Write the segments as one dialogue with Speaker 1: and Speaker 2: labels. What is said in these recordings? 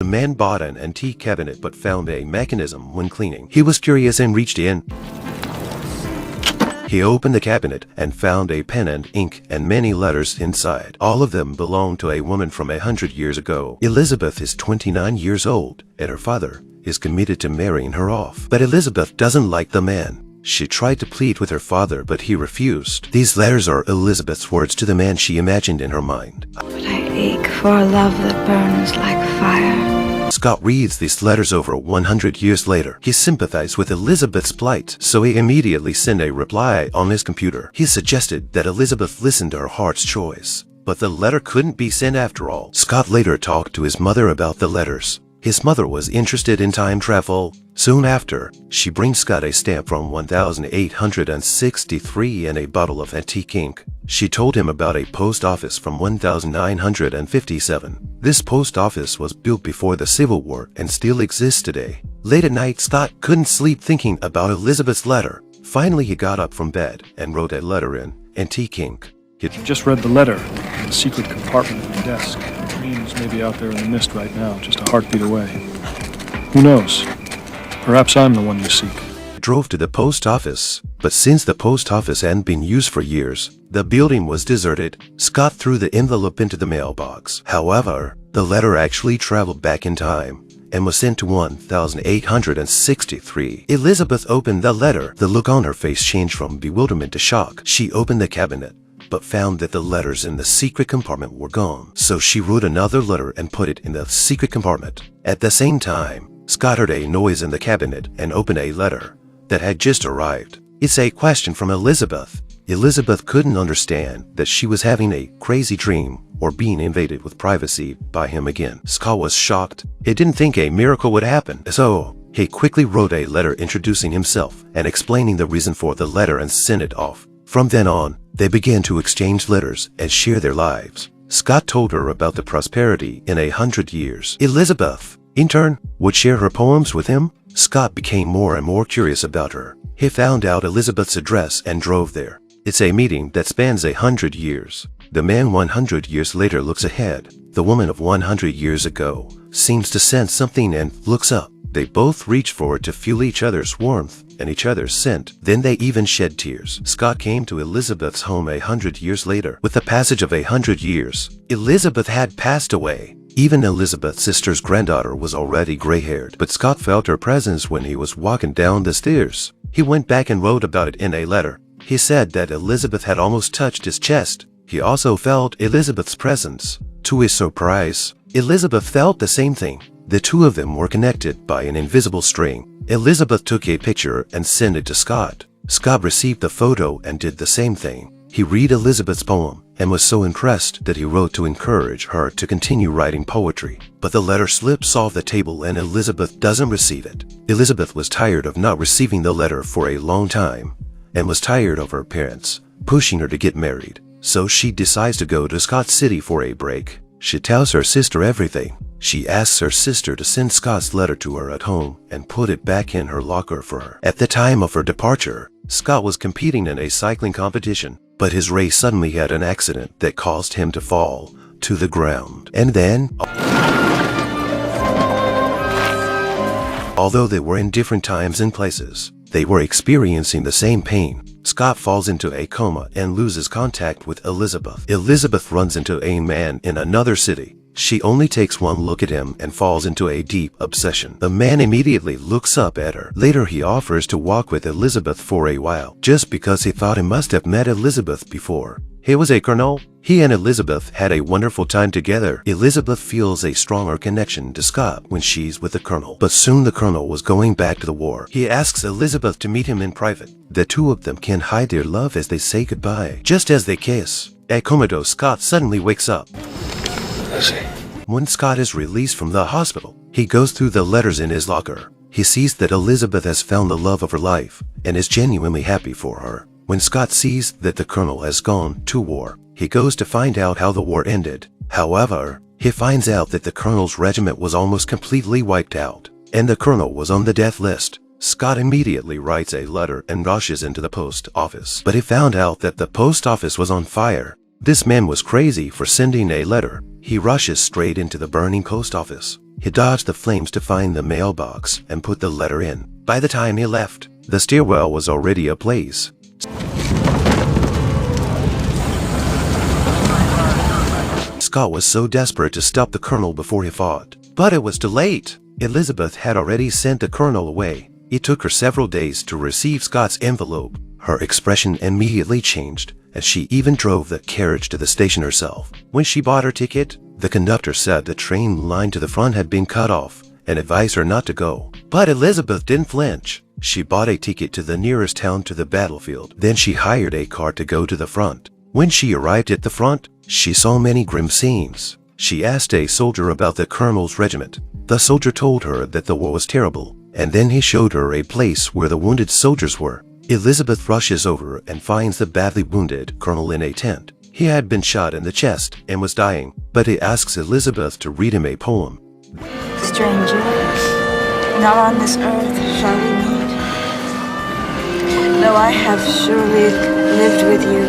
Speaker 1: man bought an antique cabinet but found a mechanism when cleaning. He was curious and reached in. He opened the cabinet and found a pen and ink and many letters inside. All of them belonged to a woman from 100 years ago. Elizabeth is 29 years old, and her father is committed to marrying her off. But Elizabeth doesn't like the man. She tried to plead with her father, but he refused. These letters are Elizabeth's words to the man she imagined in her mind.
Speaker 2: But I ache for a love that burns like fire.
Speaker 1: Scott reads these letters over 100 years later. He sympathized with Elizabeth's plight, so he immediately sent a reply on his computer. He suggested that Elizabeth listen to her heart's choice, but the letter couldn't be sent after all. Scott later talked to his mother about the letters. His mother was interested in time travel. Soon after, she brings Scott a stamp from 1863 and a bottle of antique ink. She told him about a post office from 1957. This post office was built before the Civil War and still exists today. Late at night, Scott couldn't sleep thinking about Elizabeth's letter. Finally, he got up from bed and wrote a letter in antique ink.
Speaker 3: You just read the letter in the secret compartment of your desk. Dreams may be out there in the mist right now, just a heartbeat away. Who knows? Perhaps I'm the one you seek.
Speaker 1: He drove to the post office, but since the post office hadn't been used for years, the building was deserted. Scott threw the envelope into the mailbox. However, the letter actually traveled back in time and was sent to 1863. Elizabeth opened the letter. The look on her face changed from bewilderment to shock. She opened the cabinet, but found that the letters in the secret compartment were gone. So she wrote another letter and put it in the secret compartment. At the same time, Scott heard a noise in the cabinet and opened a letter that had just arrived. It's a question from Elizabeth. Elizabeth couldn't understand that she was having a crazy dream or being invaded with privacy by him again. Scott was shocked. He didn't think a miracle would happen, so he quickly wrote a letter introducing himself and explaining the reason for the letter and sent it off. From then on, they began to exchange letters and share their lives. Scott told her about the prosperity in 100 years. Elizabeth, in turn, would share her poems with him. Scott became more and more curious about her. He found out Elizabeth's address and drove there. It's a meeting that spans 100 years. The man 100 years later looks ahead. The woman of 100 years ago seems to sense something and looks up. They both reach forward to feel each other's warmth and each other's scent. Then they even shed tears. Scott came to Elizabeth's home 100 years later. With the passage of 100 years, Elizabeth had passed away. Even Elizabeth's sister's granddaughter was already gray-haired, but Scott felt her presence when he was walking down the stairs. He went back and wrote about it in a letter. He said that Elizabeth had almost touched his chest. He also felt Elizabeth's presence. To his surprise, Elizabeth felt the same thing. The two of them were connected by an invisible string. Elizabeth took a picture and sent it to Scott. Scott received the photo and did the same thing. He read Elizabeth's poem and was so impressed that he wrote to encourage her to continue writing poetry. But the letter slips off the table and Elizabeth doesn't receive it. Elizabeth was tired of not receiving the letter for a long time and was tired of her parents pushing her to get married. So she decides to go to Scott City for a break. She tells her sister everything. She asks her sister to send Scott's letter to her at home and put it back in her locker for her. At the time of her departure, Scott was competing in a cycling competition, but his race suddenly had an accident that caused him to fall to the ground. And then, although they were in different times and places, they were experiencing the same pain. Scott falls into a coma and loses contact with Elizabeth. Elizabeth runs into a man in another city. She only takes one look at him and falls into a deep obsession. The man immediately looks up at her. Later, he offers to walk with Elizabeth for a while, just because he thought he must have met Elizabeth before. He was a colonel. He and Elizabeth had a wonderful time together. Elizabeth feels a stronger connection to Scott when she's with the colonel. But soon the colonel was going back to the war. He asks Elizabeth to meet him in private. The two of them can hide their love as they say goodbye. Just as they kiss, at comatose, Scott suddenly wakes up. When Scott is released from the hospital, he goes through the letters in his locker. He sees that Elizabeth has found the love of her life and is genuinely happy for her. When Scott sees that the colonel has gone to war, he goes to find out how the war ended. However, he finds out that the colonel's regiment was almost completely wiped out, and the colonel was on the death list. Scott immediately writes a letter and rushes into the post office. But he found out that the post office was on fire. This man was crazy for sending a letter. He rushes straight into the burning post office. He dodged the flames to find the mailbox and put the letter in. By the time he left, the stairwell was already ablaze. Scott was so desperate to stop the colonel before he fought. But it was too late. Elizabeth had already sent the colonel away. It took her several days to receive Scott's envelope. Her expression immediately changed, and she even drove the carriage to the station herself. When she bought her ticket, the conductor said the train line to the front had been cut off and advised her not to go. But Elizabeth didn't flinch. She bought a ticket to the nearest town to the battlefield. Then she hired a car to go to the front. When she arrived at the front, she saw many grim scenes. She asked a soldier about the colonel's regiment. The soldier told her that the war was terrible, and then he showed her a place where the wounded soldiers were. Elizabeth rushes over and finds the badly wounded colonel in a tent. He had been shot in the chest and was dying, but he asks Elizabeth to read him a poem.
Speaker 2: Stranger, not on this earth shall we meet. Though I have surely lived with you,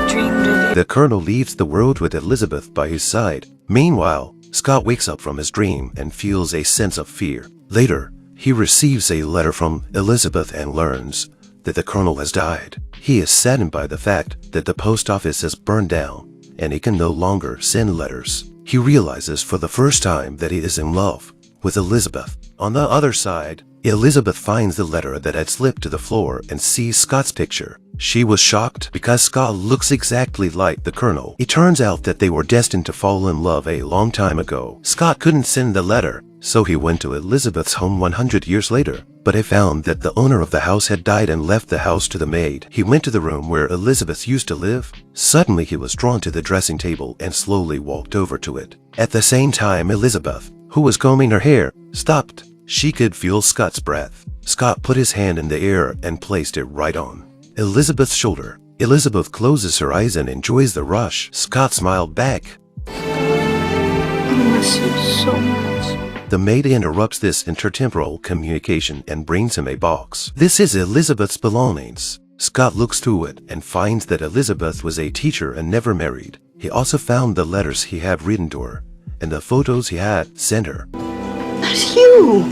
Speaker 2: dreamed of you.
Speaker 1: The colonel leaves the world with Elizabeth by his side. Meanwhile, Scott wakes up from his dream and feels a sense of fear. Later, he receives a letter from Elizabeth and learns that the colonel has died. He is saddened by the fact that the post office has burned down and he can no longer send letters. He realizes for the first time that he is in love with Elizabeth. On the other side, Elizabeth finds the letter that had slipped to the floor and sees Scott's picture. She was shocked because Scott looks exactly like the colonel. It turns out that they were destined to fall in love a long time ago. Scott couldn't send the letter, so he went to Elizabeth's home 100 years later. But he found that the owner of the house had died and left the house to the maid. He went to the room where Elizabeth used to live. Suddenly he was drawn to the dressing table and slowly walked over to it. At the same time, Elizabeth, who was combing her hair, stopped. She could feel Scott's breath. Scott put his hand in the air and placed it right on Elizabeth's shoulder. Elizabeth closes her eyes and enjoys the rush. Scott smiled back.
Speaker 2: I miss you so much.
Speaker 1: The maid interrupts this intertemporal communication and brings him a box. This is Elizabeth's belongings. Scott looks through it and finds that Elizabeth was a teacher and never married. He also found the letters he had written to her and the photos he had sent her.
Speaker 4: That's you!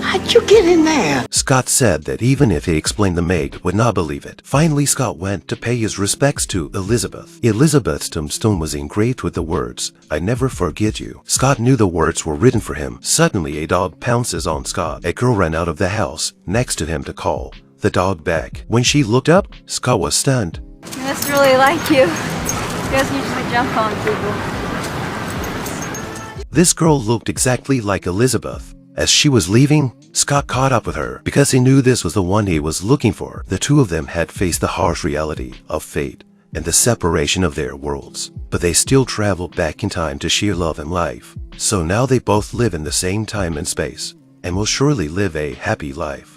Speaker 4: How'd you get in there?
Speaker 1: Scott said that even if he explained, the maid would not believe it. Finally, Scott went to pay his respects to Elizabeth. Elizabeth's tombstone was engraved with the words, "I never forget you." Scott knew the words were written for him. Suddenly, a dog pounces on Scott. A girl ran out of the house next to him to call the dog back. When she looked up, Scott was stunned.
Speaker 5: He must really like you. He doesn't usually jump on people.
Speaker 1: This girl looked exactly like Elizabeth. As she was leaving, Scott caught up with her because he knew this was the one he was looking for. The two of them had faced the harsh reality of fate and the separation of their worlds, but they still traveled back in time to share love and life. So now they both live in the same time and space and will surely live a happy life.